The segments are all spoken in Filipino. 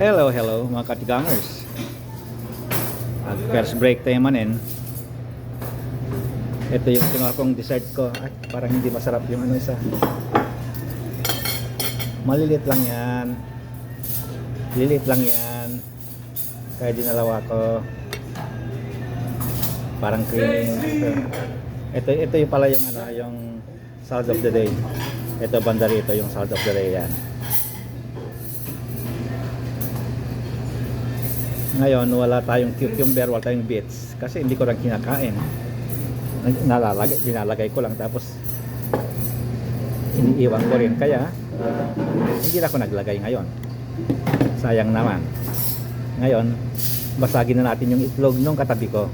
Hello, hello mga katigangers. At first break tayo manin. Ito yung kinuha kong dessert ko. Ay, parang hindi masarap yung ano isa. Malilit lang yan. Lilit lang yan. Kaya dinalawa ko. Parang creamy. Ito yung pala yung ano, yung salad of the day. Ito banda rito yung salad of the day yan. Ngayon wala tayong cucumber, wala tayong beets kasi hindi ko lang kinakain. Dinalagay ko lang tapos iniiwan ko rin kaya hindi na ako naglagay ngayon. Sayang naman. Ngayon basagin na natin yung itlog nung katabi ko.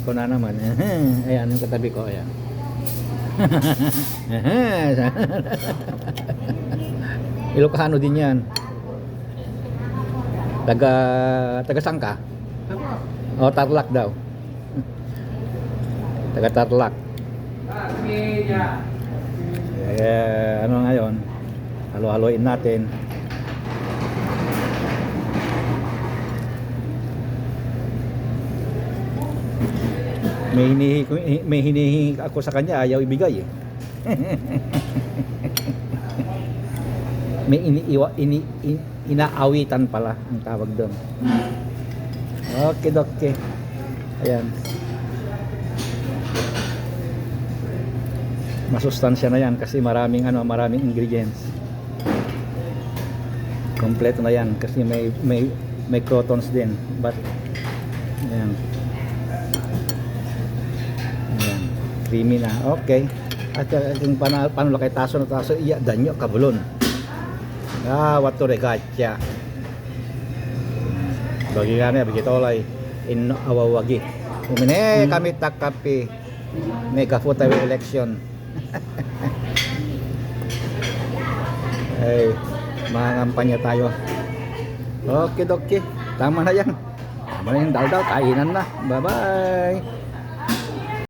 Kuna naman. Ayan yung katabi ko, ayan. Ilocano din yan. Taga saan ka? O, Tarlac daw. Taga Tarlac. Ano ngayon? Halo-haloin natin. May hinihingi ako sa kanya, ayaw ibigay eh. May inaawitan pala ang tawag doon. Okay. Ayan. Masustansya na yan kasi maraming ingredients. Kompleto na yan kasi may crotons din. But ayan. Ayan. Creamy na. Okay. At yung paano kay taso na taso iya danyo kabulon. Wato regacha. Bagi nga begitu olay in awawagi. Umine kami takapi mega photo election. Hey, mangampanya tayo. Okay. Tama na yan. Tama na yung dal-dal. Kainan na. Bye-bye.